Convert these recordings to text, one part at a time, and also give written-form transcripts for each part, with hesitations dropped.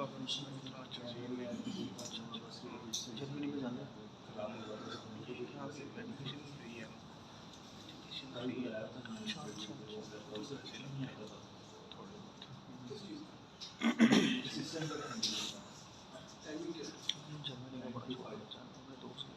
Germany में जाना है। अच्छा अच्छा जर्मनी का बड़ा छोटा बच्चा मेरे दोस्त के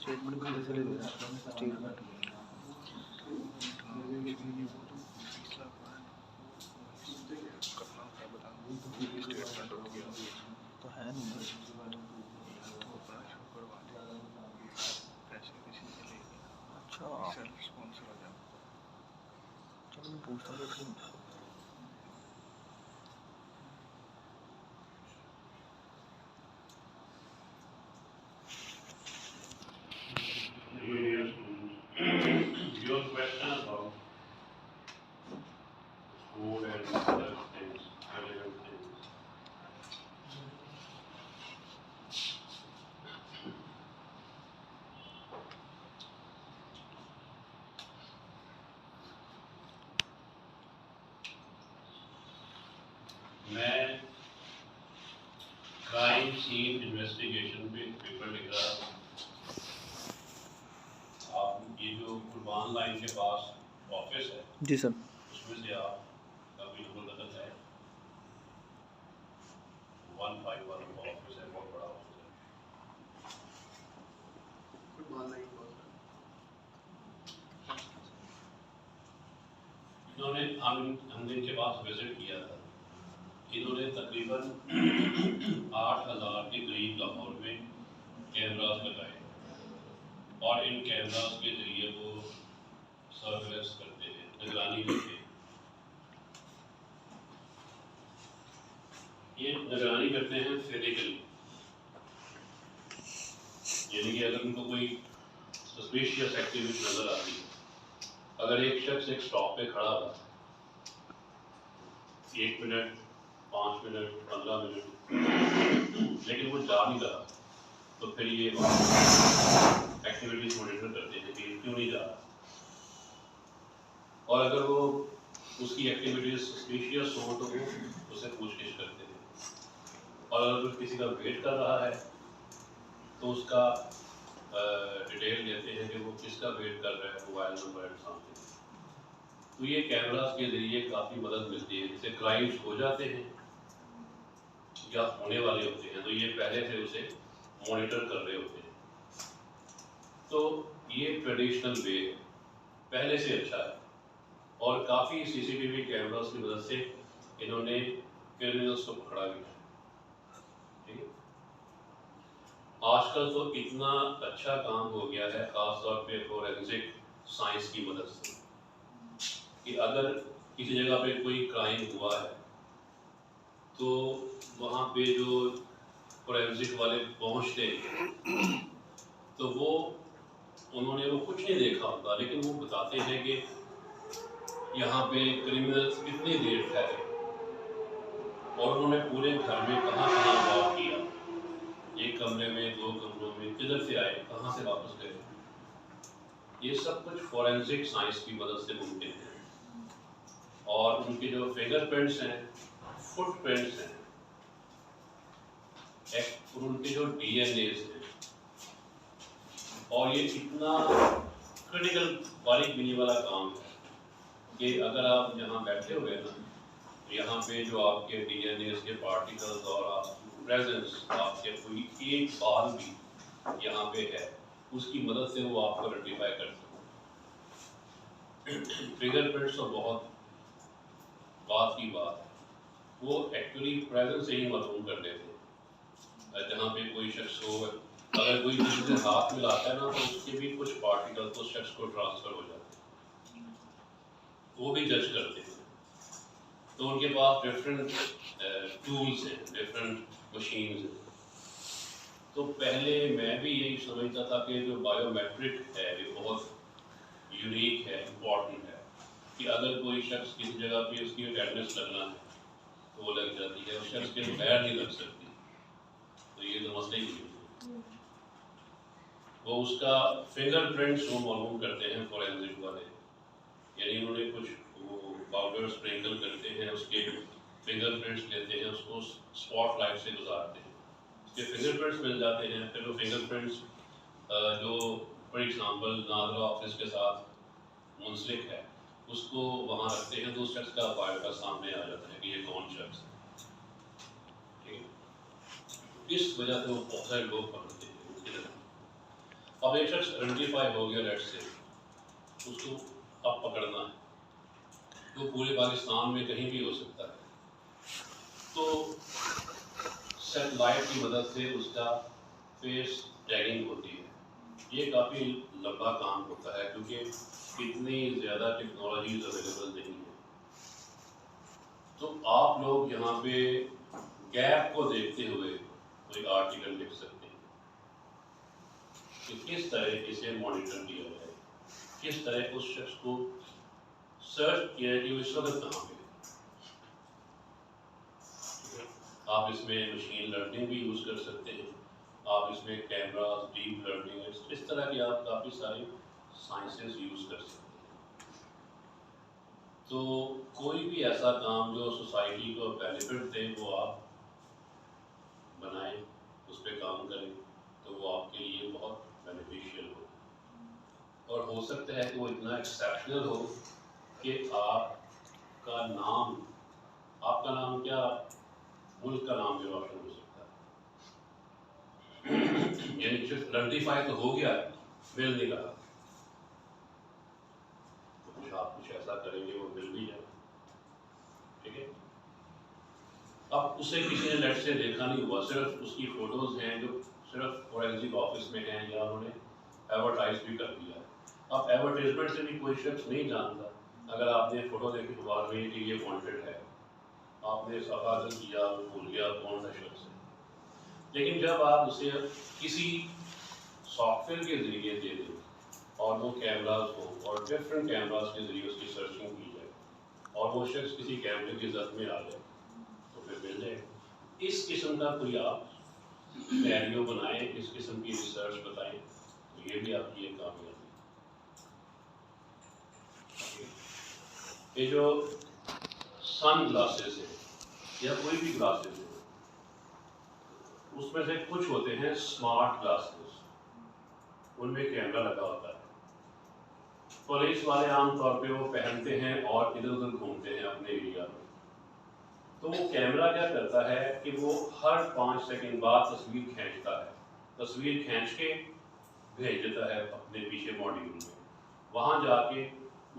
स्टेटमेंट कहाँ से ले लिया स्टेटमेंट तो है नहीं अच्छा चलो मैं पूछता हूँ your question about food and other things, relevant things. मैं क्राइम सीन इन्वेस्टिगेशन पे पेपर लिख रहा था। आप ये जो कुर्बान लाइन के पास ऑफिस है जी सर, उसमें से आप कभी नकल है 151 का ऑफिस है, बहुत बड़ा ऑफिस है। इन्होंने हम इनके पास विजिट किया था। इन्होंने तकरीबन 8,000 के करीब लाहौर में कैमरास लगाए और इन कैमरास के जरिए वो सर्वेलेंस करते हैं, निगरानी करते हैं। ये निगरानी करते हैं फिजिकली, यानी कि अगर उनको कोई सस्पिशियस एक्टिविटी नजर आती है, अगर एक शख्स एक स्टॉप पे खड़ा हुआ 1 मिनट 5 मिनट 15 मिनट लेकिन वो जा नहीं रहा, तो फिर ये एक्टिविटीज मॉनिटर करते हैं कि क्यों नहीं जा रहा। और अगर वो उसकी एक्टिविटीज सस्पिशियस हो तो वो उसे पूछगिछ करते हैं, और अगर किसी का वेट कर रहा है तो उसका डिटेल देते हैं कि वो किसका वेट कर रहा है, मोबाइल नंबर एंड समथिंग। तो ये कैमरास के जरिए काफ़ी मदद मिलती है। जैसे क्राइम्स हो जाते हैं या होने वाले होते हैं तो ये पहले से उसे मॉनिटर कर रहे होते हैं। तो ये ट्रेडिशनल वे पहले से अच्छा है, और काफ़ी सीसीटीवी कैमरास की मदद से इन्होंने क्रिमिनल्स को पकड़ा भी है। ठीक है, आजकल तो इतना अच्छा काम हो गया है, खासतौर पे फोरेंसिक साइंस की मदद से, कि अगर किसी जगह पे कोई क्राइम हुआ है तो वहाँ पे जो फोरेंसिक वाले पहुँचते हैं तो उन्होंने वो कुछ नहीं देखा होता, लेकिन वो बताते हैं कि यहाँ पे क्रिमिनल्स कितनी देर ठहरे और उन्होंने पूरे घर में कहाँ वॉक किया, एक कमरे में 2 कमरों में, किधर से आए, कहाँ से वापस गए। ये सब कुछ फोरेंसिक साइंस की मदद से मुमकिन है। और उनके जो फिंगरप्रिंट्स हैं, फुटप्रिंट्स हैं, और उनके जो डीएनएस हैं, और ये इतना क्रिटिकल बारीक बिनी वाला काम है कि अगर आप यहाँ बैठे हुए ना, तो यहाँ पे जो आपके डीएनएस के पार्टिकल्स और प्रेजेंस, आपके कोई एक बाल भी यहाँ पे है, उसकी मदद से वो आपको आइडेंटिफाई कर सकते हैं। फिंगरप्रिंट्स तो बहुत बात की बात है, वो एक्चुअली प्रेजेंस से ही मालूम कर देते हैं। जहाँ पे कोई शख्स हो, अगर कोई किसी से हाथ मिलाता है ना, तो उसके भी कुछ पार्टिकल तो शख्स को ट्रांसफर हो जाते हैं, वो भी जज करते हैं। तो उनके पास डिफरेंट टूल्स हैं, डिफरेंट मशीन्स हैं। तो तो पहले मैं भी यही समझता था कि जो बायोमेट्रिक है ये बहुत यूनिक है, इम्पॉर्टेंट है, कि अगर कोई शख्स किसी जगह पे उसकी अटेंडेंस लगना है तो वो लग जाती है, उस शख्स के बगैर नहीं लग सकती। तो ये तो मसले ही नहीं, वो उसका फिंगरप्रिंट्स वो मालूम करते हैं फॉरेंसिक वाले, यानी उन्होंने कुछ वो पाउडर स्प्रिंकल करते हैं, उसके फिंगरप्रिंट्स लेते हैं, उसको स्पॉट लाइट से गुजारते हैं, उसके फिंगरप्रिंट्स मिल जाते हैं। फिर वो फिंगरप्रिंट्स जो फॉर एग्जांपल नादरा ऑफिस के साथ मुंसलिक है उसको वहाँ रखते हैं, तो उस शख्स का बायोडाटा सामने आ जाता है कि ये कौन शख्स है। ठीक है, इस वजह से वो बहुत सारे लोग पकड़ते हैं उसकी तरह। अब एक शख्स आइडेंटिफाई हो गया लेट से, उसको अब पकड़ना है तो पूरे पाकिस्तान में कहीं भी हो सकता है, तो सैटेलाइट की मदद से उसका फेस टैगिंग होती है। ये काफ़ी लंबा काम होता है क्योंकि इतनी ज़्यादा टेक्नोलॉजीज अवेलेबल नहीं है। तो आप लोग यहाँ पे गैप को देखते हुए कोई आर्टिकल लिख सकते हैं कि किस तरह इसे मॉनिटर किया जाए, किस तरह उस शख्स को सर्च किया कि वो इस वक्त कहाँ पे है। आप इसमें मशीन लर्निंग भी यूज़ कर सकते हैं, आप इसमें कैमरा, डीप लर्निंग, इस तरह की आप काफ़ी सारी साइंसेस यूज़ कर सकते हैं। तो कोई भी ऐसा काम जो सोसाइटी को बेनिफिट दे वो आप बनाएं, उस पर काम करें, तो वो आपके लिए बहुत बेनिफिशियल हो। और हो सकता है कि वो इतना एक्सेप्शनल हो कि आपका नाम क्या, मुल्क का नाम भी रोशन हो सकता है। यानी आइडेंटिफाई तो हो गया, मिल नहीं रहा, तो कुछ आप कुछ ऐसा करेंगे वो मिल भी जाए। ठीक है, अब उसे किसी ने नेट से देखा नहीं हुआ, सिर्फ उसकी फोटोज हैं जो सिर्फ फॉरेंसिक ऑफिस में हैं या उन्होंने एडवर्टाइज भी कर दिया है। अब एडवर्टाइजमेंट से भी कोई शख्स नहीं जानता, अगर आपने फोटो देखी अखबार में कि ये वांटेड है, आपने सफाजत किया, भूल गया कौन सा शख्स है, लेकिन जब आप उसे किसी सॉफ्टवेयर के जरिए दे दें और वो कैमराज हो और डिफरेंट कैमराज के जरिए उसकी सर्चिंग की जाए और वो शख्स किसी कैमरे की जद में आ जाए तो फिर मिल जाए। इस किस्म का कोई आप सिनेरियो बनाएं, इस किस्म की रिसर्च बताएं, तो ये भी आपकी एक कामयाबी। ये जो सन ग्लासेस है या कोई भी ग्लासेस है, उसमें से कुछ होते हैं स्मार्ट ग्लासेस, उनमें कैमरा लगा होता है। पुलिस वाले आमतौर पे वो पहनते हैं और इधर उधर घूमते हैं अपने एरिया में, तो वो कैमरा क्या करता है कि वो हर 5 सेकंड बाद तस्वीर खींचता है, तस्वीर खींच के भेज देता है अपने पीछे मॉड्यूल में। वहाँ जाके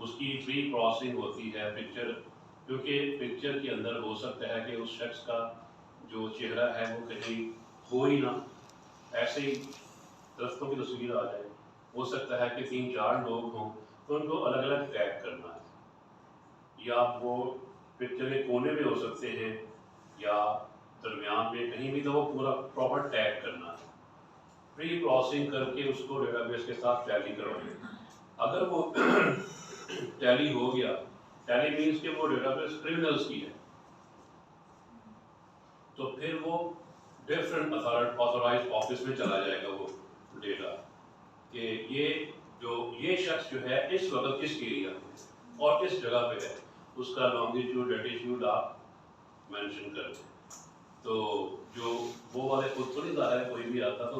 उसकी प्री क्रॉसिंग होती है पिक्चर, क्योंकि पिक्चर के अंदर हो सकता है कि उस शख्स का जो चेहरा है वो कहीं हो ही ना, ऐसे ही दस्तों की तस्वीर आ जाए, हो सकता है कि 3-4 लोग हों तो उनको अलग अलग टैग करना है, या वो पिक्चर के कोने में हो सकते हैं या दरमियान में कहीं भी, तो वो पूरा प्रॉपर टैग करना है, प्री क्रॉसिंग करके उसको डेटाबेस के साथ टैली करवाएं। अगर वो टैली हो गया, टैली मीन्स कि वो डेटाबेस क्रिमिनल्स की है, तो फिर वो डिफरेंट ऑथोराइज्ड ऑफिस में चला जाएगा वो डेटा कि ये शख्स जो है इस वक्त किस एरिया में और किस जगह पे है, उसका लॉन्गिट्यूड लैटिट्यूड आप मेंशन कर दें। तो जो वो वाले खुद तो नहीं ज़ाहिर है कोई भी आता, तो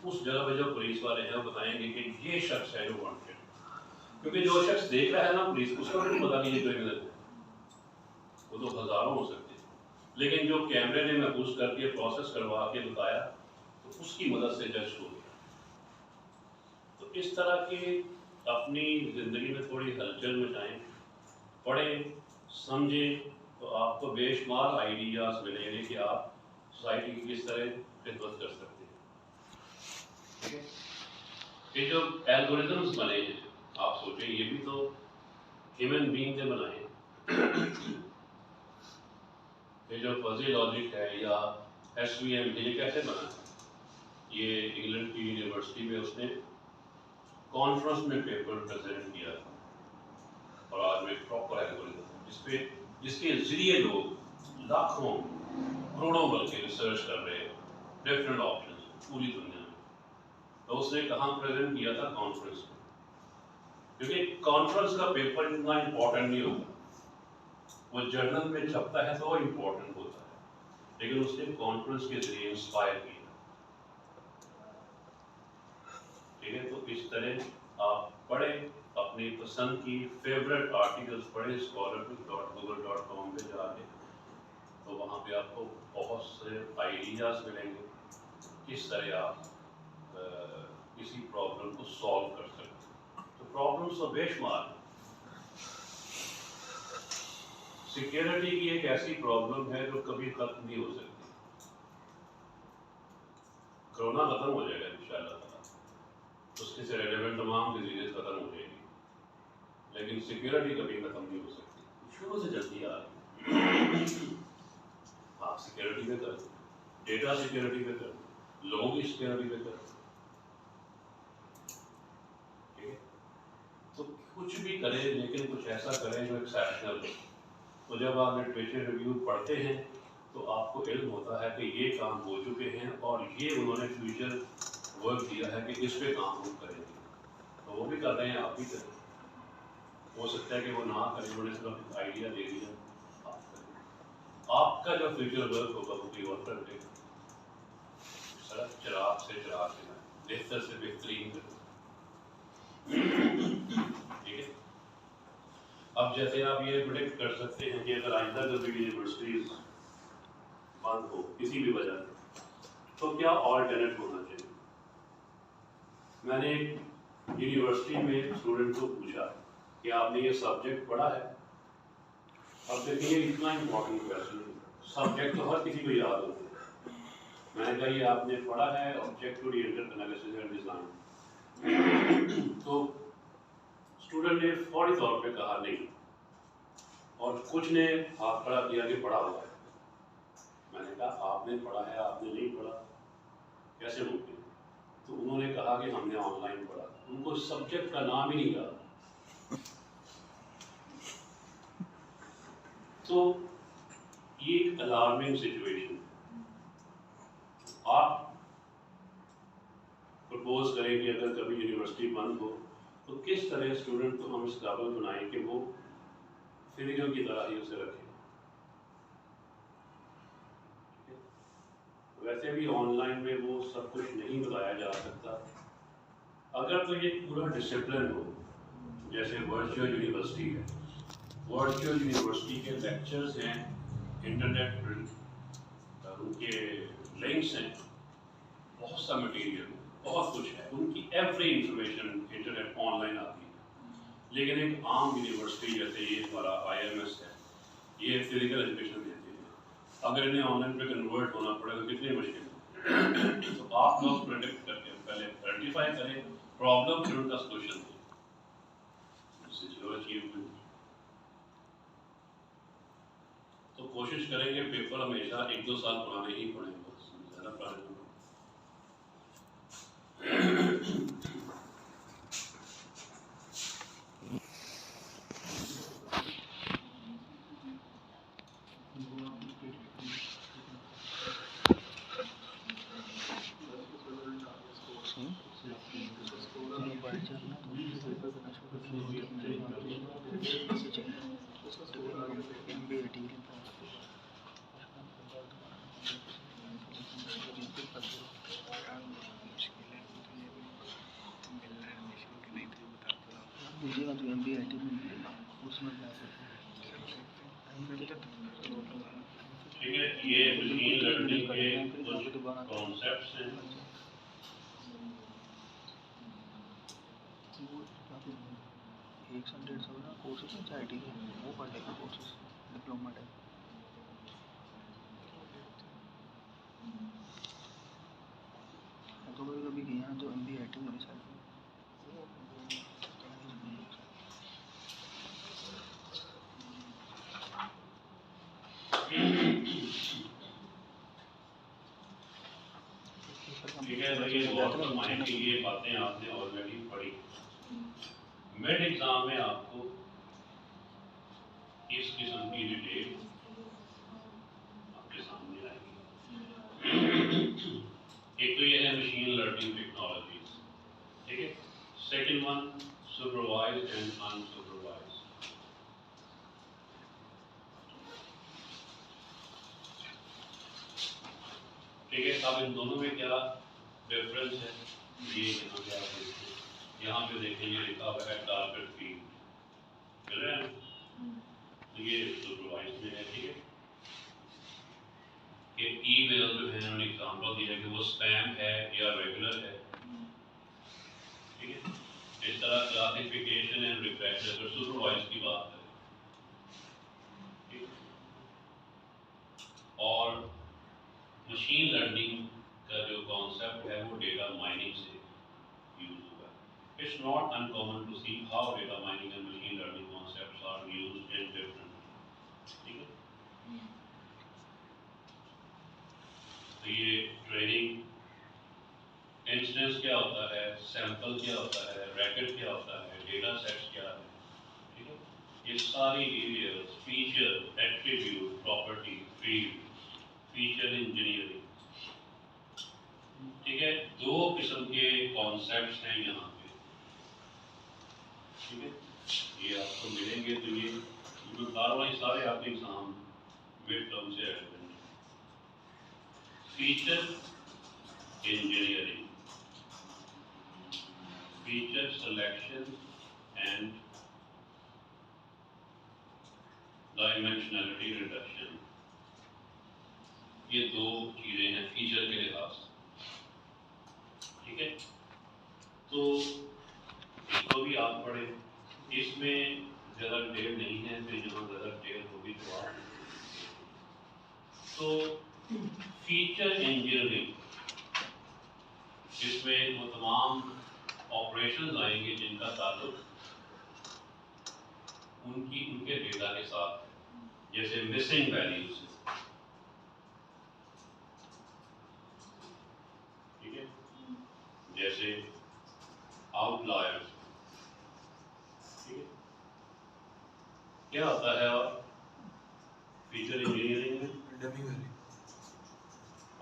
उस जगह पे जो पुलिस वाले हैं वो बताएंगे कि ये शख्स है जो वांटेड, क्योंकि जो शख्स देख रहा है ना पुलिस, उसको नहीं पता कि ये क्रिमिनल है, वो तो हज़ारों हो सकते हैं, लेकिन जो कैमरे ने महफूज करके प्रोसेस करवा के बताया तो उसकी मदद से जज हो गया। तो इस तरह की अपनी ज़िंदगी में थोड़ी हलचल मचाएं, पढ़ें, समझें, तो आपको बेशुमार आइडियाज़ मिलेंगे कि आप सोसाइटी की किस तरह खिदमत कर सकते हैं। ये जो एल्गोरिथम्स बने हैं, आप सोचें ये भी तो ह्यूमन बीइंग ने बनाए हैं। ये जो फजी लॉजिक है या SVM, ये कैसे बना है? ये इंग्लैंड की यूनिवर्सिटी में उसने कॉन्फ्रेंस में पेपर प्रेजेंट किया और आज में प्रॉपर एल्गोरिथम जिसके जरिए लोग लाखों करोड़ों बल्कि रिसर्च कर रहे हैं डिफरेंट ऑप्शंस पूरी दुनिया में। तो उसने कहाँ प्रेजेंट किया था? कॉन्फ्रेंस में, क्योंकि कॉन्फ्रेंस का पेपर इतना इम्पोर्टेंट नहीं होता, वो जर्नल में छपता है तो वो इम्पोर्टेंट होता है, लेकिन उसने कॉन्फ्रेंस के जरिए इंस्पायर किया। ठीक है, तो इस तरह आप पढ़े, अपनी पसंद की फेवरेट आर्टिकल्स पढ़े scholarbook.google.com पे जाके, तो वहाँ पे आपको बहुत से आइडियाज मिलेंगे किस तरह आप किसी प्रॉब्लम को सॉल्व कर सकते। तो प्रॉब्लम्स तो बेशुमार। सिक्योरिटी की एक ऐसी प्रॉब्लम है जो कभी खत्म नहीं हो सकती। कोरोना खत्म हो जाएगा इंशाल्लाह, उसके से रेलेवेंट तमाम डिजीजेस खत्म हो जाएगी, लेकिन सिक्योरिटी कभी खत्म नहीं हो सकती, शुरू से चलती आ रही। आप सिक्योरिटी पे कर, डेटा सिक्योरिटी पे कर, लोगों की सिक्योरिटी पे कर, ठीक है। तो कुछ भी करें, लेकिन कुछ ऐसा करें जो एक्सेप्शनल हो। तो जब आप लिटरेचर रिव्यू पढ़ते हैं तो आपको इल्म होता है कि ये काम हो चुके हैं और ये उन्होंने फ्यूचर वर्क दिया है कि इस पे काम हम करेंगे, तो वो भी कर रहे हैं, आप भी करें। हो सकता है कि वो ना करें, उन्होंने सिर्फ आइडिया दे दिया, आप करें। आपका जो फ्यूचर वर्क होगा वो कोई और कर देगा। सड़क चिराग से चिराग लेना, बेहतर से बेहतरीन करें, ठीक है। अब जैसे आप ये प्रेडिक्ट कर सकते हैं कि अगर आइंदा कभी यूनिवर्सिटीज बंद हो किसी भी वजह से, तो क्या ऑल्टरनेट होना चाहिए। मैंने एक यूनिवर्सिटी में स्टूडेंट को पूछा कि आपने ये सब्जेक्ट पढ़ा है। अब देखिए ये इतना इम्पोर्टेंट क्वेश्चन है, सब्जेक्ट तो हर किसी को याद होता है। मैंने कहा ये आपने पढ़ा है object oriented analysis and design. तो स्टूडेंट ने फौरी तौर पे कहा नहीं, और कुछ ने हाथ खड़ा किया कि पढ़ा हुआ है। मैंने कहा आपने पढ़ा है, आपने नहीं पढ़ा, कैसे मुमकिन? तो उन्होंने कहा कि हमने ऑनलाइन पढ़ा। उनको सब्जेक्ट का नाम ही नहीं याद। तो ये एक अलार्मिंग सिचुएशन। आप प्रपोज करें कि अगर कभी यूनिवर्सिटी बंद हो तो किस तरह स्टूडेंट को हम इस काबिल बनाएं कि वो फिजिकल की तरह ही उसे रखें। वैसे भी ऑनलाइन में वो सब कुछ नहीं बताया जा सकता। अगर तो ये पूरा डिसिप्लिन हो, जैसे वर्चुअल यूनिवर्सिटी है, वर्चुअल यूनिवर्सिटी के लेक्चर्स हैं, इंटरनेट उनके लिंक्स हैं, बहुत सा मटेरियल, बहुत कुछ है, उनकी एवरी इंफॉर्मेशन इंटरनेट ऑनलाइन आती है। लेकिन एक आम यूनिवर्सिटी जैसे ये हमारा IMS है, ये फिजिकल एजुकेशन देती है, अगर इन्हें ऑनलाइन पे कन्वर्ट होना पड़े तो कितनी मुश्किल है। तो आप लोग प्रेडिक्ट करके पहले आइडेंटिफाई करें प्रॉब्लम, फिर उनका सोल्यूशन दें, इससे जो अचीवमेंट। तो कोशिश करेंगे पेपर हमेशा 1-2 साल पुराने ही पढ़ें, ज़्यादा पुराने नहीं। दीजिएगा तो MBIT में मिलेगा, उसमें क्या ठीक है, ये मशीन लर्निंग के कुछ कॉन्सेप्ट्स हैं। वो 100-150 का कोर्सेस है IT के, वो पढ़ लेगा कोर्सेस, डिप्लोमा टाइप। तो कभी गया तो MBIT में साइड में ठीक है, है भाई ये गौर फरमाएं कि ये बातें आपने ऑलरेडी पढ़ी। मिड एग्जाम में आपको इस किस्म की डिटेल आपके सामने आएगी। एक तो ये है मशीन लर्निंग टेक्नोलॉजीज, ठीक है। Second one supervised and unsupervised. ठीक है, अब इन दोनों में क्या डिफरेंस है ये यहाँ पे आप देखते हैं। यहाँ पे देखेंगे लिखा हुआ है टारगेट फील्ड, मिल रहा है ना? तो ये सुपरवाइज में है, ठीक है। कि ईमेल जो है उन्होंने एग्जांपल दिया है कि वो स्पैम है या रेगुलर है, ठीक है। इस तरह क्लासिफिकेशन एंड रिफ्रेश अगर सुपरवाइज की बात करें, ठीक है। और मशीन लर्निंग का जो कॉन्सेप्ट है वो डेटा माइनिंग से यूज हुआ है। It's not uncommon to see how data mining and machine learning concepts are used in different, ठीक है। तो ये ट्रेनिंग इंस्टेंस क्या होता है, सैंपल क्या होता है, रैकेट क्या होता है, डेटा सेट्स क्या है, ठीक है। ये सारी details, feature, attribute, property, field, feature engineering, ठीक है। दो किस्म के कॉन्सेप्ट्स हैं यहाँ पे, ठीक है। ये आपको मिलेंगे तो ये सारे आपके एग्जाम मिड टर्म से रेलेवेंट है। Feature engineering, feature selection and dimensionality reduction, ये दो चीजें हैं फीचर के लिहाज से, ठीक है। तो इसको भी आप पढ़े, इसमें ज़्यादा डिटेल नहीं है, फिर जहाँ ज़्यादा डिटेल होगी तो आप तो फीचर इंजीनियरिंग, जिसमें वो तमाम ऑपरेशंस आएंगे जिनका ताल्लुक उनके डेटा के साथ, जैसे मिसिंग वैल्यूज, ठीक है, जैसे आउटलायर्स, ठीक है। क्या होता है और फीचर इंजीनियरिंग में डमी वैल्यू,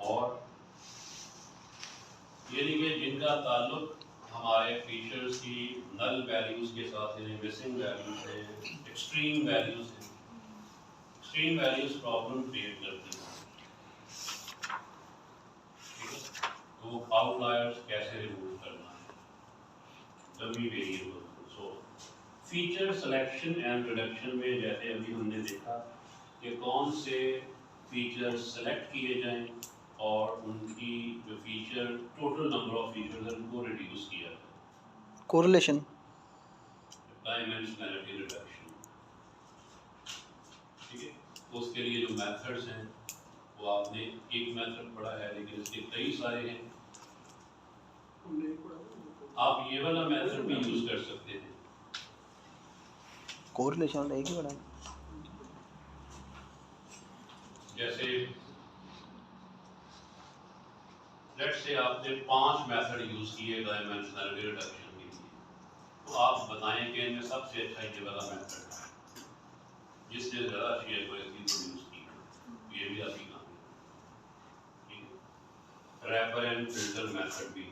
और यानी कि जिनका ताल्लुक हमारे फीचर्स की नल वैल्यूज के साथ, यानी मिसिंग वैल्यूज है, एक्सट्रीम वैल्यूज है। एक्सट्रीम वैल्यूज प्रॉब्लम क्रिएट करती हैं, ठीक है। तो वो आउटलायर्स कैसे रिमूव करना है, dummy variable. So feature selection and reduction में जैसे अभी हमने देखा कि कौन से फीचर सेलेक्ट किए जाएं और उनकी जो feature total number of features है उनको रिड्यूस किया जाए, कोरिलेशन, डायमेंशनलिटी रिडक्शन, ठीक है। तो उसके लिए जो मेथड्स हैं वो आपने एक मेथड पढ़ा है, लेकिन इसके कई सारे हैं। आप ये वाला मेथड भी यूज कर सकते हैं, कोरिलेशन एक ही बड़ा। जैसे लेट्स से आपने 5 मेथड यूज किए डायमेंशनलिटी रिडक्शन के लिए, तो आप बताएं कि इनमें सबसे अच्छा ये वाला मेथड है, जिससे ज़्यादा अच्छी एक्यूरेसी को यूज की, ये भी आपकी काम है, ठीक है। रैपर एंड फिल्टर मेथड भी है,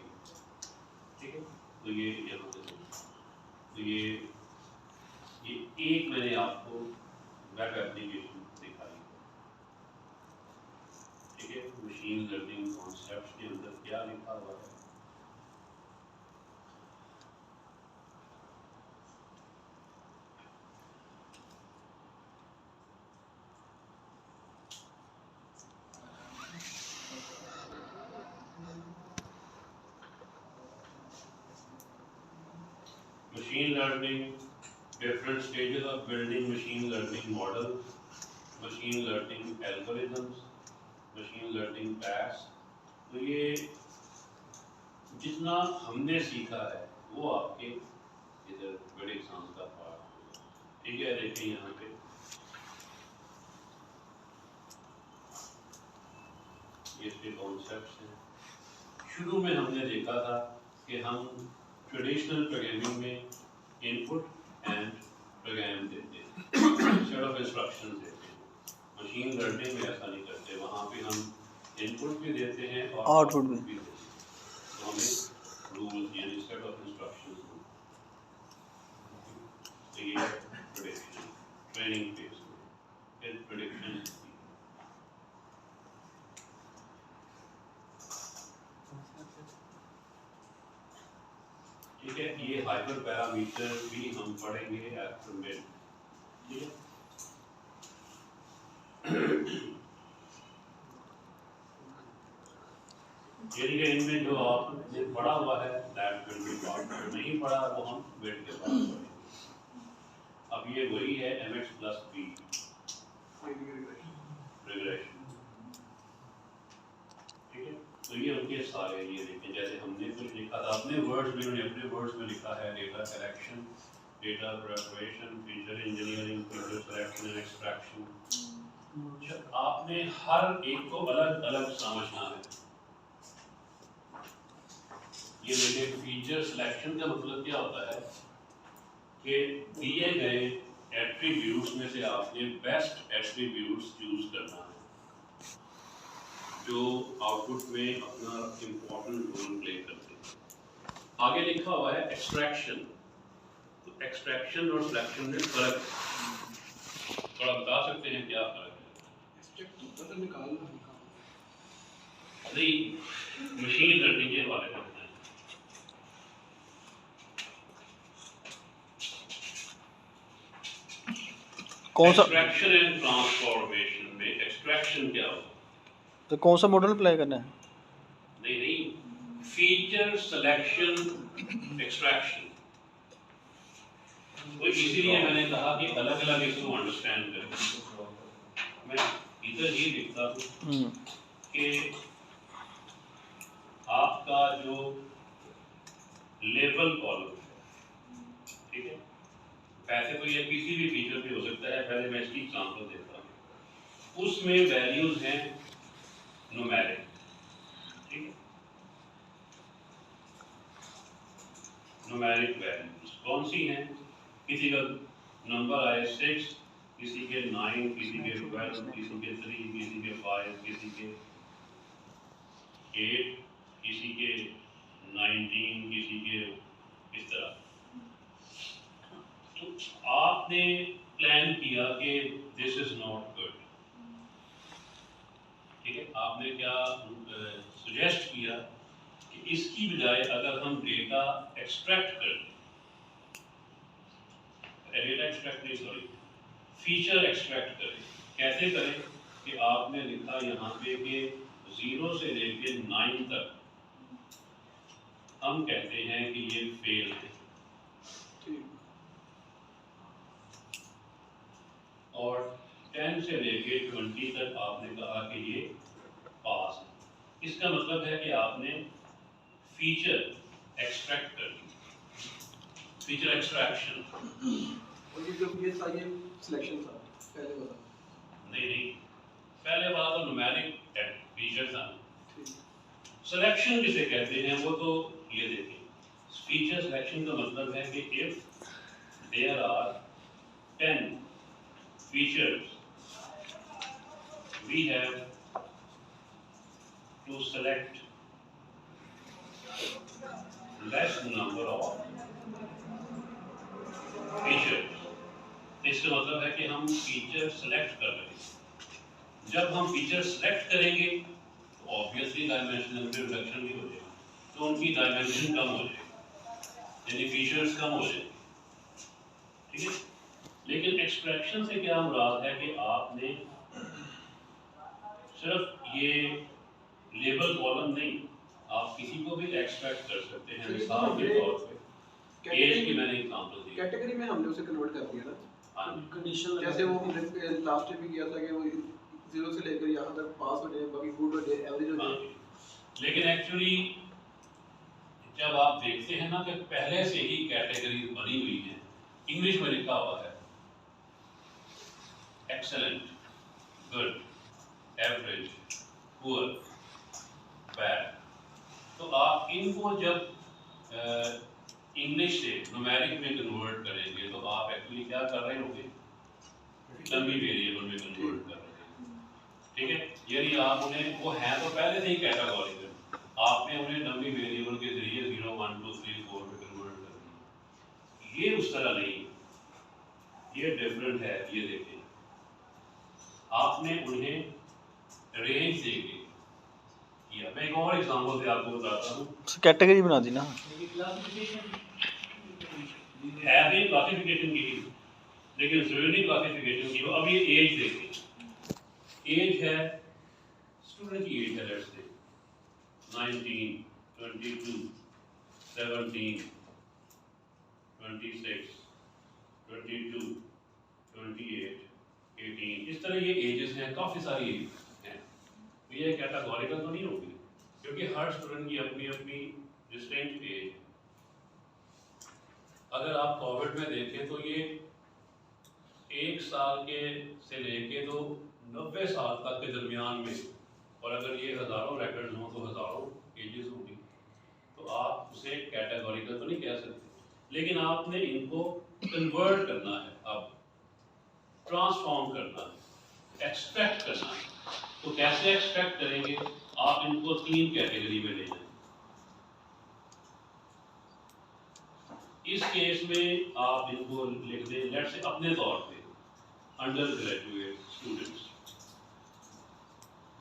ठीक है। तो ये यहाँ पे तो ये एक मैंने आपको वेब एप्लीकेशन दिखाई, ठीक है। मशीन लर्निंग कॉन्सेप्ट्स के अंदर क्या लिखा हुआ है, machine learning, different stages of building machine learning model, machine learning algorithms, machine learning tasks। तो ये जितना हमने सीखा है वो आपके इधर बड़े एग्जाम्स का पार्ट, ठीक है। देखिए यहाँ पे ये इसके कॉन्सेप्ट्स हैं, शुरू में हमने देखा था कि हम ट्रेडिशनल प्रोग्रामिंग में इनपुट एंड प्रोग्राम देते हैं, सेट ऑफ इंस्ट्रक्शंस देते हैं। मशीन लर्निंग में ऐसा नहीं करते, वहाँ पे हम इनपुट भी देते हैं और आउटपुट भी देते हैं। तो हमें रूल्स यानी सेट ऑफ इंस्ट्रक्शंस, तो ये प्रेडिक्शन ट्रेनिंग फेज में, फिर प्रेडिक्शन। ठीक है, ये हाइपर पैरामीटर भी हम पढ़ेंगे आफ्टर मिड। ठीक है, यानी कि इनमें जो आपने पढ़ा हुआ है दैट विल बी पार्ट, नहीं पढ़ा वो हम मिड के बाद पढ़ेंगे। अब ये वही है mx प्लस b रिग्रेशन। ठीक है, तो ये उनके सारे ये देखें, जैसे हमने कुछ लिखा था अपने वर्ड्स में, उन्होंने अपने वर्ड्स में लिखा है data collection, data preparation, feature engineering, feature selection and extraction. आपने हर एक को अलग अलग समझना है। ये देखिए, फीचर सिलेक्शन का मतलब क्या होता है कि दिए गए एट्रीब्यूट्स में से आपने बेस्ट एट्रीब्यूट्स चूज करना है जो आउटपुट में अपना इम्पोर्टेंट रोल प्ले करते हैं। आगे लिखा हुआ है एक्सट्रैक्शन। तो एक्सट्रैक्शन और सिलेक्शन में फर्क थोड़ा बता सकते हैं क्या फर्क है? नहीं, मशीन लर्निंग के हवाले से कौन सा एक्सट्रैक्शन एंड ट्रांसफॉर्मेशन में एक्सट्रैक्शन क्या होता है? तो कौन सा मॉडल अप्लाई करना है? नहीं, फीचर सिलेक्शन एक्सट्रैक्शन। तो इसीलिए मैंने कहा कि अलग अलग इसको अंडरस्टैंड करें। मैं इधर ये लिखता हूँ कि आपका जो लेवल कॉलम है, ठीक है, वैसे तो ये किसी भी फीचर पे हो सकता है, पहले मैं इसकी एग्जांपल देता हूँ। उसमें वैल्यूज हैं न्यूमेरिक, ठीक है, न्यूमेरिक वैल्यूज कौन सी हैं? किसी का नंबर आए 6, किसी के 9, किसी के 12, किसी के 3, किसी के 5, किसी के 8, किसी के 19, किसी के इस तरह। तो आपने प्लान किया कि दिस इज नॉट गुड, ठीक है, आपने क्या सुजेस्ट किया कि इसकी बजाय अगर हम डेटा एक्सट्रैक्ट करें, डेटा एक्सट्रैक्ट नहीं सॉरी फीचर एक्सट्रैक्ट करें। कैसे करें कि आपने लिखा यहाँ पे कि 0 से लेके 9 तक हम कहते हैं कि ये फेल है, और 10 से लेके 20 तक आपने कहा कि ये पास है। इसका मतलब है कि आपने फीचर एक्सट्रैक्ट कर ली, फीचर एक्सट्रैक्शन। और ये जो ये था ये सिलेक्शन था पहले वाला? नहीं, पहले वाला तो न्यूमेरिक फीचर था। सिलेक्शन जिसे कहते हैं वो तो ये देखिए, फीचर सिलेक्शन का मतलब है कि if there are 10 features we have to select less number of features। इसका मतलब है कि हम फीचर सेलेक्ट कर रहे हैं। जब हम फीचर सेलेक्ट करेंगे तो ऑब्वियसली डायमेंशनल रिडक्शन भी हो जाएगा, तो उनकी डायमेंशन कम हो जाएगी, यानी फीचर्स कम हो जाएंगे, ठीक है। लेकिन एक्सट्रैक्शन से क्या मुराद है कि आपने सिर्फ ये लेबल कॉलम नहीं, आप किसी को भी एक्सट्रैक्ट कर सकते हैं। मिसाल के तौर पे एज की मैंने एग्जांपल दी, कैटेगरी में हमने उसे कन्वर्ट कर दिया ना, कंडीशन जैसे वो हमने लास्ट टाइम भी किया था कि वो 0 से लेकर यहाँ तक पास हो जाए, बाकी गुड हो जाए, एवरेज हो जाए। लेकिन एक्चुअली जब आप देखते हैं ना कि पहले से ही कैटेगरी बनी हुई है, इंग्लिश में लिखा हुआ है excellent, good, average, poor, bad, तो आप इनको जब इंग्लिश से न्यूमेरिक में कन्वर्ट करेंगे तो आप एक्चुअली क्या कर रहे होंगे, डमी वेरिएबल में कन्वर्ट कर रहे हैं। ठीक है, यदि आप उन्हें, वो है तो पहले से ही कैटेगोरिकल, आपने उन्हें डमी वेरिएबल के जरिए 0 1 2 3 4 में कन्वर्ट कर दिया। ये उस तरह नहीं, ये डिफरेंट है। ये देखिए, आपने उन्हें रेंज देके किया। मैं एक और एग्जांपल से आपको बताता हूँ। कैटेगरी बना दी ना, है भी क्लासिफिकेशन की, लेकिन जरूरी क्लासिफिकेशन की। अब ये एज देखिए, एज है, स्टूडेंट की एज है, लेट्स से 19 22 17 26 22 28 18, इस तरह ये एजेस हैं, काफ़ी सारी एज हैं। ये कैटेगोरिकल तो नहीं होगी, क्योंकि हर स्टूडेंट की अपनी अपनी डिस्टिंक्ट एज है। अगर आप कोविड में देखें तो ये 1 साल के से लेके तो 90 साल तक के दरमियान में, और अगर ये हज़ारों रिकॉर्ड्स हों तो हज़ारों एजेस होंगी, तो आप उसे कैटेगोरिकल तो नहीं कह सकते। लेकिन आपने इनको कन्वर्ट करना है, अब ट्रांसफॉर्म करना है, एक्सट्रैक्ट करना है। तो कैसे एक्सट्रैक्ट करेंगे? आप इनको 3 कैटेगरी में ले जाएं। इस केस में आप इनको लिख दें, लेट्स से अपने तौर पे under graduate students,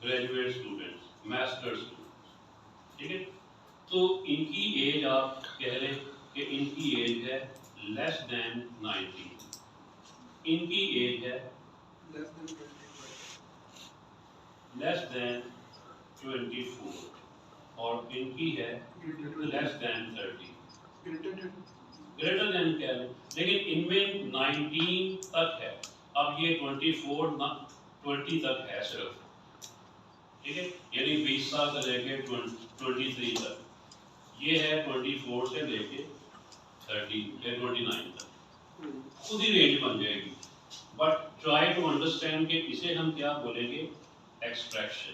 graduate students, master students. ठीक है, तो इनकी एज आप कह लें कि इनकी एज है लेस देन 19, इनकी एज है लेस देन 24, और इनकी है लेस देन 30। ग्रेटर देन क्या है, लेकिन इनमें 19 तक है। अब ये 20 तक है सिर्फ। ठीक है, यानी 20 साल से लेके 23 तक, ये है 24 से लेके 30 या 29 तक, खुद ही रेंज बन जाएगी। बट ट्राई टू अंडरस्टैंड कि इसे हम क्या बोलेंगे, एक्सट्रैक्शन।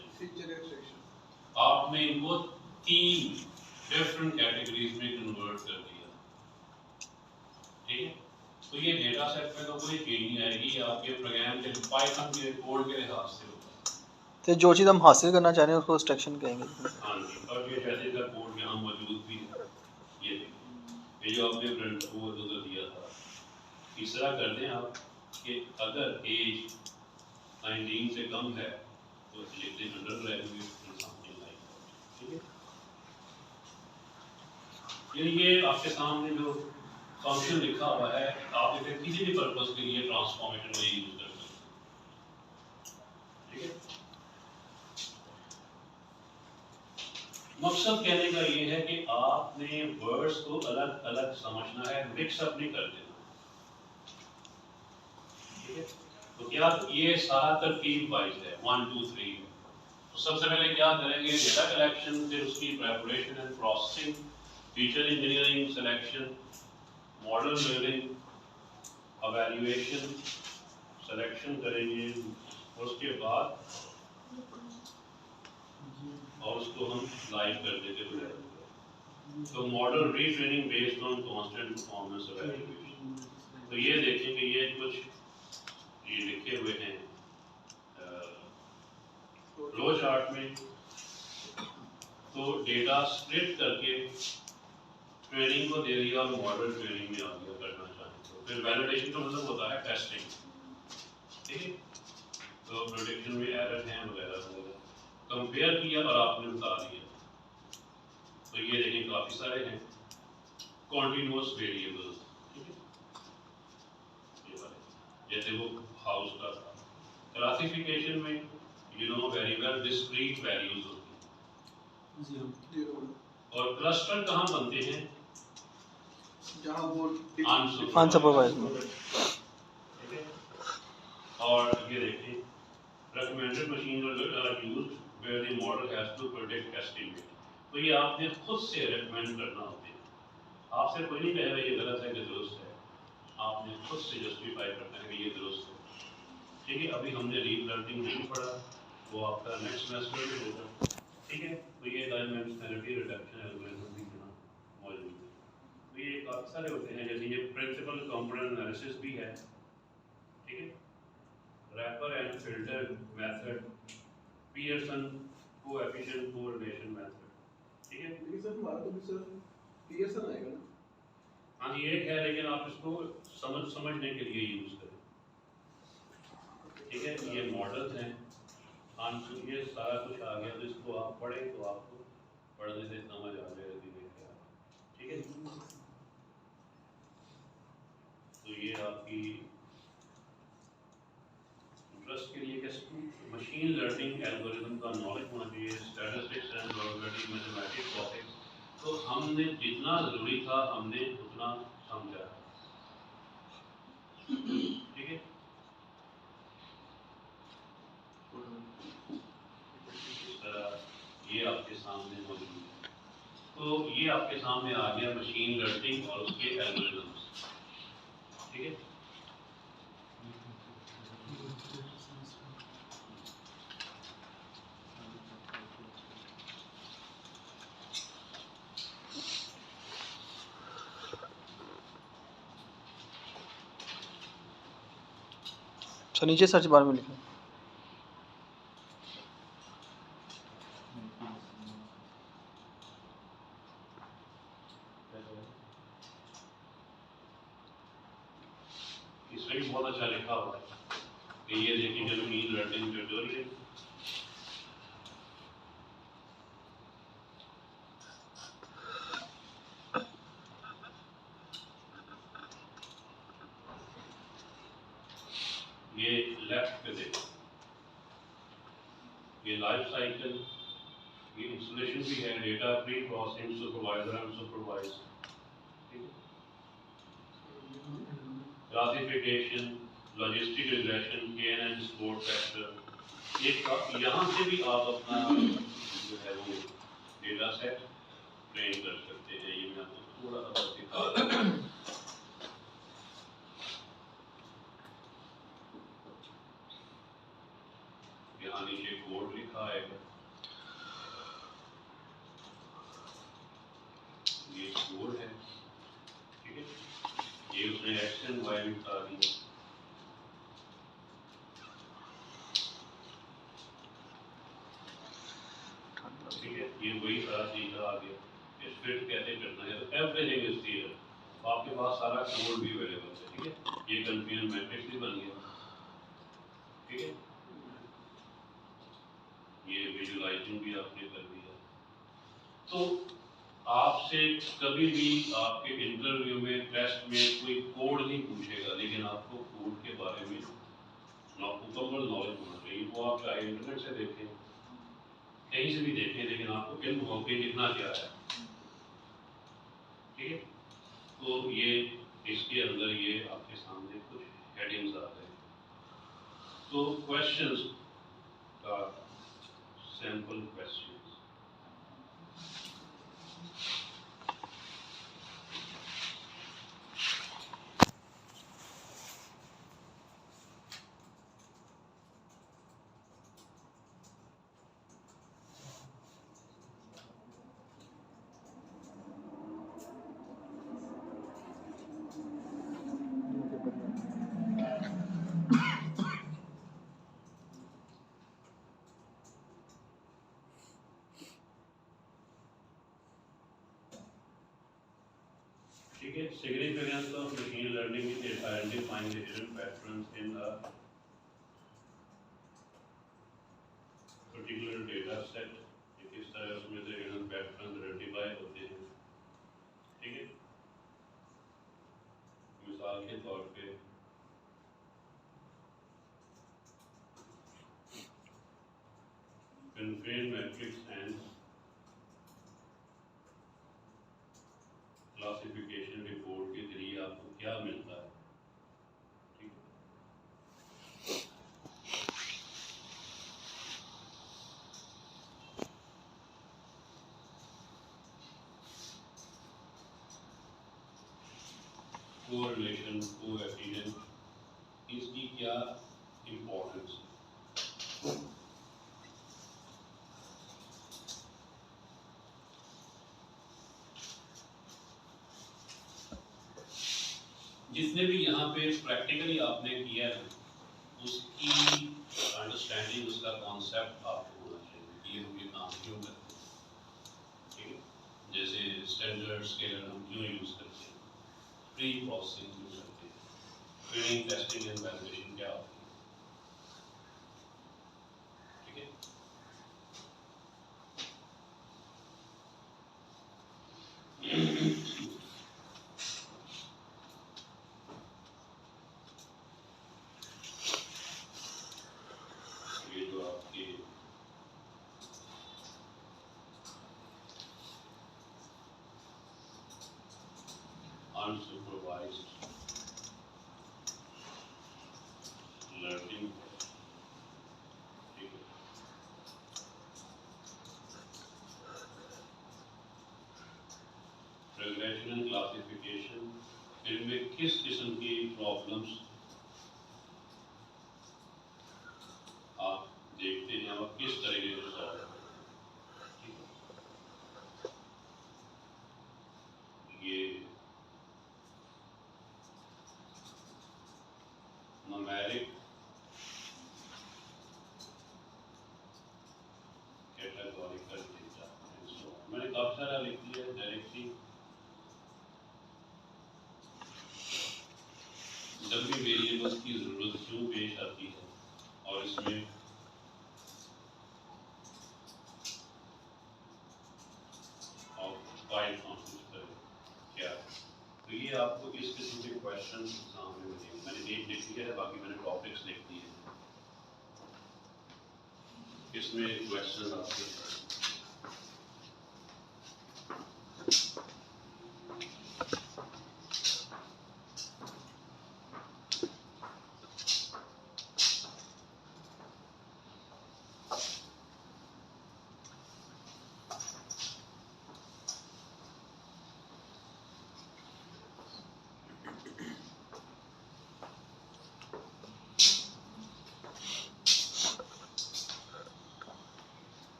आपने इनको 3 डिफरेंट कैटेगरीज में कन्वर्ट कर दिया। ठीक है, तो ये डेटा सेट में तो कोई चेंज नहीं आएगी, आपके प्रोग्राम के पाइथन के कोड के लिहाज से होगा। तो जो चीज़ हम हासिल करना चाह रहे हैं उसको एक्सट्रैक्शन कहेंगे। हाँ जी, और ये जैसे का कोड यहाँ मौजूद भी है, ये देखिए, ये जो आपने प्रिंट वो उधर दिया था, इस तरह कर दें आप कि अगर एज 19 से कम है तो लिख दें अंडर ग्रेजुएट समथिंग लाइक। ठीक है, ये आपके सामने जो फंक्शन लिखा हुआ है, आप इसे किसी भी पर्पस के लिए ट्रांसफॉर्मेशन में यूज कर सकते हैं। ठीक है, मकसद कहने का ये है कि आपने वर्ड्स को अलग अलग समझना है, मिक्सअप नहीं कर देना। ठीक है, तो क्या ये सारा तरतीब वाइज है, 1 2 3। तो सबसे पहले क्या करेंगे, डेटा कलेक्शन, फिर उसकी preparation and processing, feature engineering, selection, model building, evaluation, selection करेंगे, उसके बाद और उसको हम लाइव कर देते हैं। तो model retraining based on constant performance evaluation. तो ये देखें कि ये कुछ ये लिखे हुए हैं फ्लो चार्ट में। तो डेटा स्प्लिट करके ट्रेनिंग को दे दिया और मॉडल ट्रेनिंग में आ गया करना चाहें तो। फिर वैलिडेशन का मतलब होता है टेस्टिंग। ठीक है, तो प्रेडिक्शन में एरर हैं वगैरह वगैरह, कंपेयर किया और आपने बता दिया। तो ये देखें काफ़ी सारे हैं कॉन्टिन्यूअस वेरिएबल्स। ठीक है, ये वाले जैसे वो हाउस का था। क्लासिफिकेशन में you know very well discrete values होती हैं, और क्लस्टर कहाँ बनते हैं, जहाँ वो अनसुपरवाइज्ड। ठीक है, और ये देखें recommended machines are used where the model has to predict estimate। तो ये आपने खुद से recommend करना होते हैं, आपसे कोई नहीं कहेगा ये गलत है कि दुरुस्त है, आपने खुद से justify करना है कि ये दुरुस्त है। ठीक है, अभी हमने रीप लर्निंग नहीं पढ़ा, वो आपका नेक्स्ट सेमेस्टर में होगा। ठीक है। तो ये डायमेंशनलिटी रिडक्शन एल्गोरिथम भी यहाँ मौजूद है। तो ये काफ़ी सारे होते हैं, जैसे ये प्रिंसिपल कंपोनेंट एनालिसिस भी है, ठीक है, wrapper and filter method, Pearson coefficient correlation method, ठीक है। लेकिन सर हमारा तो भी सिर्फ पियर्सन आएगा ना। हाँ जी एक है, लेकिन आप इसको समझने के लिए यूज़ करें, ठीक है। ये मॉडल्स हैं, आंसर ये सारा कुछ आ गया, तो इसको आप पढ़ें तो आपको पढ़ने से समझ आ जाएगा कि क्या, ठीक है। तो ये आपकी इंटरेस्ट के लिए कि मशीन लर्निंग एल्गोरिथम का नॉलेज होना चाहिए, statistics and probability mathematics topics, तो हमने जितना ज़रूरी था हमने उतना समझा, ठीक है। इस तरह ये आपके सामने मौजूद है। तो ये आपके सामने आ गया मशीन लर्निंग और उसके एल्गोरिथम्स, ठीक है। सर नीचे सर्च बार में लिखा इसमें भी बहुत अच्छा लिखा हुआ है कि ये देखिए मशीन लर्निंग ट्यूटोरियल, ये लेफ्ट पे देखो, ये लाइफ साइकिल, ये इंस्टॉलेशन भी है, data pre processing, supervisor and supervise, classification, logistic regression, KNN support factor, एक यहाँ से भी आप अपना जो है वो डेटा सेट ट्रेन कर सकते हैं। ये मैं आपको थोड़ा सा दिखा रहा हूँ। यहाँ नीचे कोड लिखा है, ये कोड है, ठीक है। ये उसने एक्स एंड वाई भी बता दिया, ठीक है। ये वही सारा सीधा आ गया, फिट कैसे करना है, तो एवरीथिंग इज हियर, आपके पास सारा कोड भी अवेलेबल है, ठीक है। ये कंफ्यूजन मैट्रिक्स भी बन गया, ठीक है। ये विजुअलाइजिंग भी आपने कर दिया। तो आपसे कभी भी आपके इंटरव्यू में, टेस्ट में कोई कोड नहीं पूछेगा, लेकिन आपको कोड के बारे में मुकम्मल नॉलेज होना चाहिए। वो आप चाहे इंटरनेट से देखें, कहीं से भी देखें, लेकिन आपको इल्म हो कि लिखना क्या है, ठीक है। तो ये इसके अंदर ये आपके सामने कुछ हेडिंग्स आ रहे हैं। तो क्वेश्चंस का सैंपल क्वेश्चंस, ठीक है। Significance of machine learning is identifying the hidden patterns in a particular data set, किस तरह उसमें से हिडन पैटर्न आइडेंटिफाई होते हैं, ठीक है। मिसाल के तौर पे confront matrix and classification report के जरिए आपको क्या मिलता है, ठीक है। कोरिलेशन, कोएफिशिएंट, इसकी क्या इम्पोर्टेंस है। जितने भी यहाँ पे प्रैक्टिकली आपने किया है उसकी अंडरस्टैंडिंग, उसका कॉन्सेप्ट आपको होना चाहिए कि हम ये काम क्यों करते हैं, ठीक है। जैसे स्टैंडर्ड स्केलर हम क्यों यूज़ करते हैं, प्री प्रोसेसिंग क्यों करते हैं, ट्रेनिंग टेस्टिंग एंड वैलिडेशन क्या होती है, ठीक है। ये जो आपके अनसुपरवाइज्ड लर्निंग, ठीक है। रेगुलेशन एंड क्लासिफिकेशन, इनमें किस किस्म की प्रॉब्लम्स आप देखते हैं और किस तरीके से सॉल्व करते हैं, ठीक है। ये न्यूमेरिक कैटेगोरिकल डेटा, मैंने काफी सारा लिख दिया है डायरेक्टली। जब भी वेरिएबल्स की जरूरत क्यों पेश आती है और इसमें फाइल कॉन्फ्लिक्ट करें क्या, तो ये आपको इस किस्म के क्वेश्चन एग्जाम में मिलेंगे। मैंने डेट लिख दिया है, बाकी मैंने टॉपिक्स लिख दिए हैं, इसमें क्वेश्चन आपके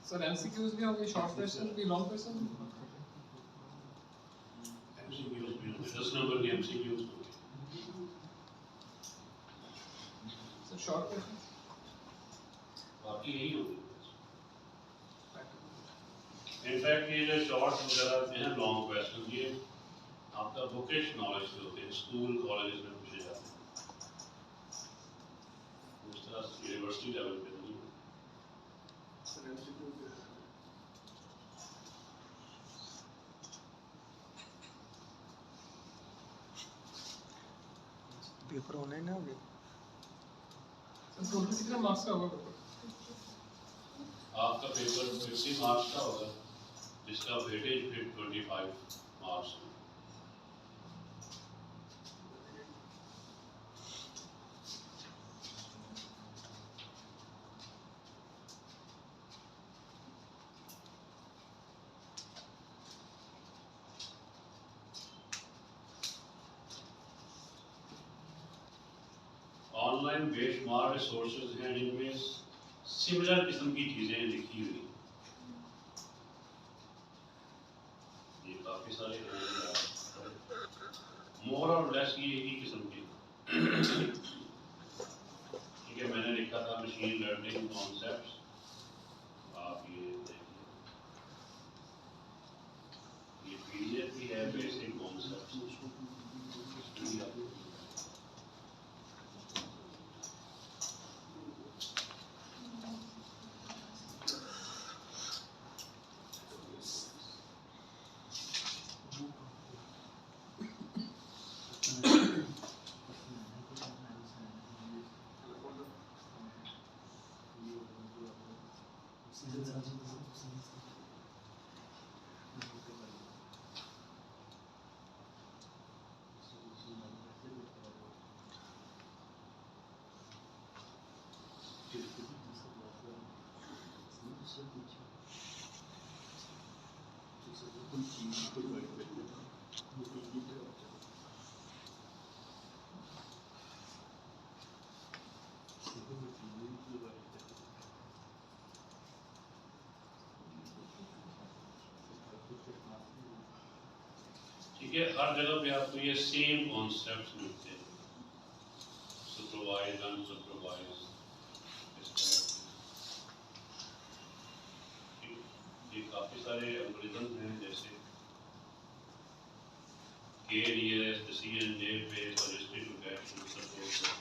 सर एमसीक्यूज भी होंगे, शॉर्ट क्वेश्चन भी, लॉन्ग क्वेश्चन भी। एमसीक्यूज भी होंगे, 10 नंबर के एमसीक्यूज होंगे। सर शॉर्ट क्वेश्चन बाकी यही होंगे। इनफैक्ट ये जो शॉर्ट वगैरह हैं, लॉन्ग क्वेश्चन, ये आपका बुकिश नॉलेज से होते हैं, स्कूल कॉलेज में पूछे जाते हैं, उस तरह से यूनिवर्सिटी लेवल पे नहीं होते। पेपर ऑनलाइन है अभी? सर टोटल कितने मार्क्स का होगा पेपर? आपका पेपर 50 मार्क्स का होगा, जिसका वेटेज फिर 25 मार्क्स होगा। ऑनलाइन बेशुमार रिसोर्सेज हैं जिनमें सिमिलर किस्म की चीज़ें लिखी हुई हैं, ये काफ़ी सारे मोर और लेस ये एक ही किस्म के। ठीक है, मैंने लिखा था मशीन लर्निंग कॉन्सेप्ट्स, आप ये देखिए, ये पीडीएफ भी है, बेसिक कॉन्सेप्ट्स। ठीक है, हर जगह पे आपको ये सेम कॉन्सेप्ट मिलते हैं, सुपरवाइज अनसुपरवाइज। ये काफ़ी सारे एल्गोरिदम हैं, जैसे KDS, decision day based heuristic regression support system।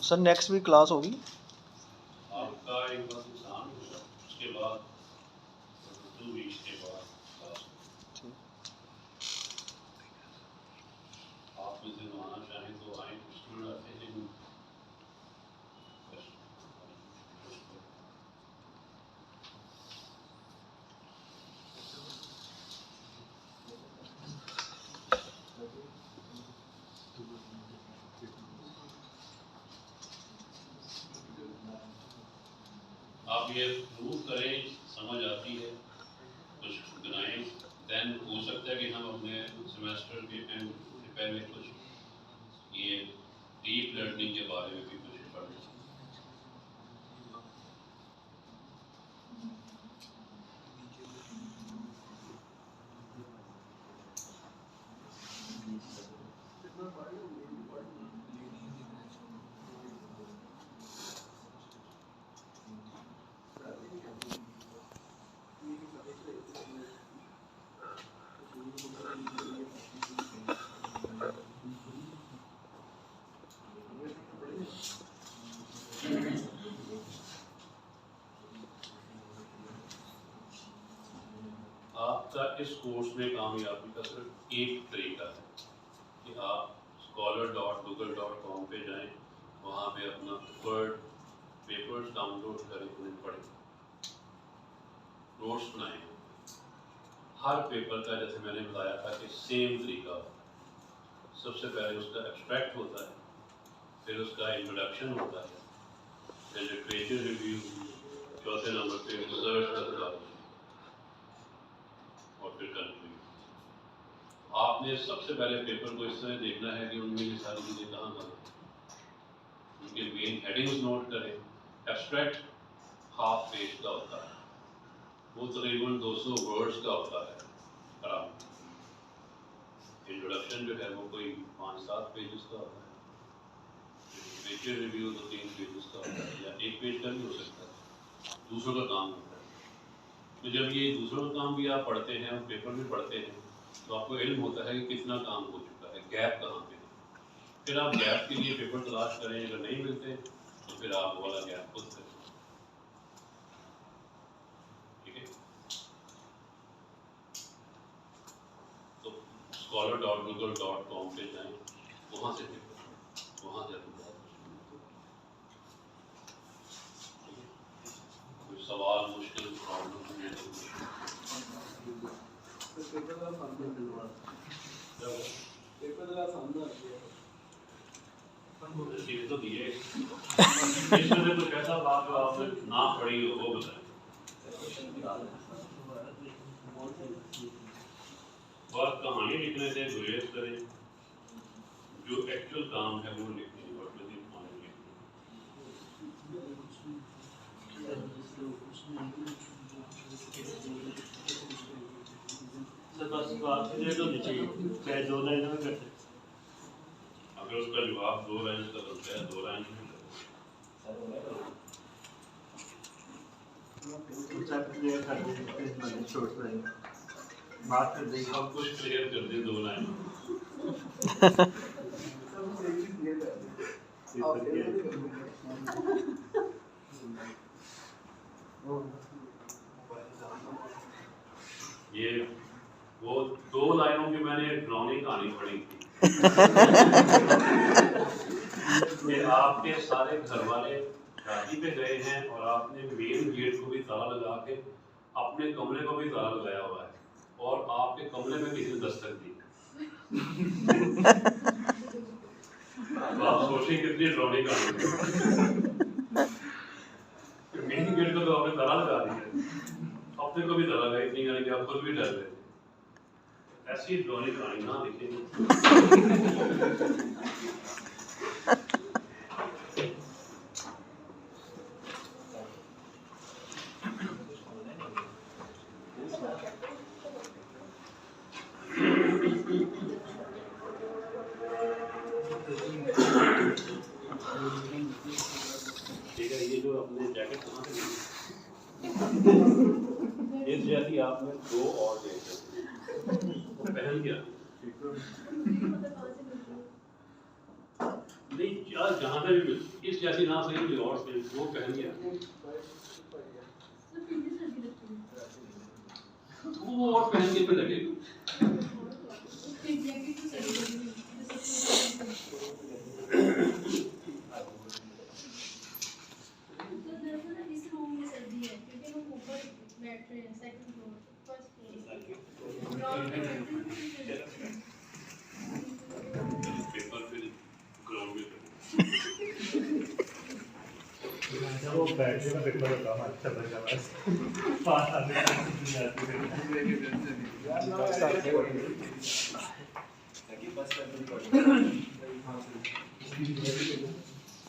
Sir next week class होगी? आपका एक बार एग्जाम होगा, उसके बाद 2 वीक्स के बाद क्लास। आप जिस दिन आना चाहें तो आए, स्टूडेंट आते हैं लेकिन आप ये प्रूव करें, समझ आती है, कुछ बनाएं, देन हो सकता है कि हम अपने सेमेस्टर के एंड से पहले कुछ ये डीप लर्निंग के बारे में भी कुछ पढ़ें। आपका इस कोर्स में कामयाबी का सिर्फ एक तरीका है कि आप scholar.google.com पे जाएं, वहाँ पे अपना प्रिफर्ड पेपर्स डाउनलोड करें, उन्हें पढ़ें, नोट्स बनाएं। हर पेपर का, जैसे मैंने बताया था, कि सेम तरीका है। सबसे पहले उसका एब्स्ट्रैक्ट होता है, फिर उसका इंट्रोडक्शन होता है, फिर लिटरेचर रिव्यू, चौथे नंबर पे रिसर्च मेथोडोलॉजी, और फिर कंक्लूजन। आपने सबसे पहले पेपर को इस तरह देखना है कि उनमें ये सारी चीज़ें कहाँ कहाँ, उनके मेन हेडिंग्स नोट करें। एब्स्ट्रैक्ट हाफ पेज का होता है, वो तकरीबन 200 वर्ड्स का होता है आराम। इंट्रोडक्शन जो है वो कोई 5-7 पेजेस का होता है, लिटरेचर रिव्यू 2-3 पेजेस का होता है, या 1 पेज का भी हो सकता है। दूसरों का काम होता है। तो जब ये दूसरों का काम भी आप पढ़ते हैं और पेपर भी पढ़ते हैं, तो आपको इल्म होता है कि कितना काम हो चुका है, गैप कहाँ पे है। फिर आप गैप के लिए पेपर तलाश करें, अगर नहीं मिलते तो फिर आप वो वाला गैप खुद करें। ठीक है, तो scholar.google.com पे जाएं, वहाँ से पेपर, वहाँ से कोई सवाल, मुश्किल प्रॉब्लम है तो पेपर जरा सामने आ गया ये तो दिए। इसमें से कुछ ऐसा बात जो आपने ना पढ़ी हो वो बताएं। और कहानी लिखने से गुरेज करें, जो एक्चुअल काम है वो लिखें, और मजीद कहानी लिखें। बस बात क्लियर होनी चाहिए, चाहे 2 लाइन में कर सकते। अगर उसका जवाब 2 लाइन का बनता है, 2 लाइन में सब क्लियर कर दें, फिर मैंने छोड़ दें। बात कर देंगे। सब कुछ क्लियर कर दे 2 लाइन। ये वो 2 लाइनों की मैंने ड्राउनी कहानी पढ़ी थी कि आपके सारे घर वाले शादी पे गए हैं और आपने मेन गेट को भी ताला लगा के अपने कमरे को भी ताला लगाया हुआ है और आपके कमरे में किसी ने दस्तक दी। तो आप सोचिए कितनी ड्राउनी कहानी है। मेन गेट को तो आपने ताला लगा दिया, अपने को भी ताला लगा, इतनी यानी कि आप खुद भी डर गए। ऐसी ड्राउनी कहानी ना लिखेंगे। ठीक है, ये जो अपने जैकेट कहाँ से ली? इस जैसी आपने 2 और ले ली, वो पहन गया नहीं, जहाँ पे भी इस जैसी ना सही कोई और से वो पहन गया, वो और पहन के पे लगेगा। पेपर फिर ग्राउंड में वो बैठे का पेपर होता है अच्छा लगा बस पास आने की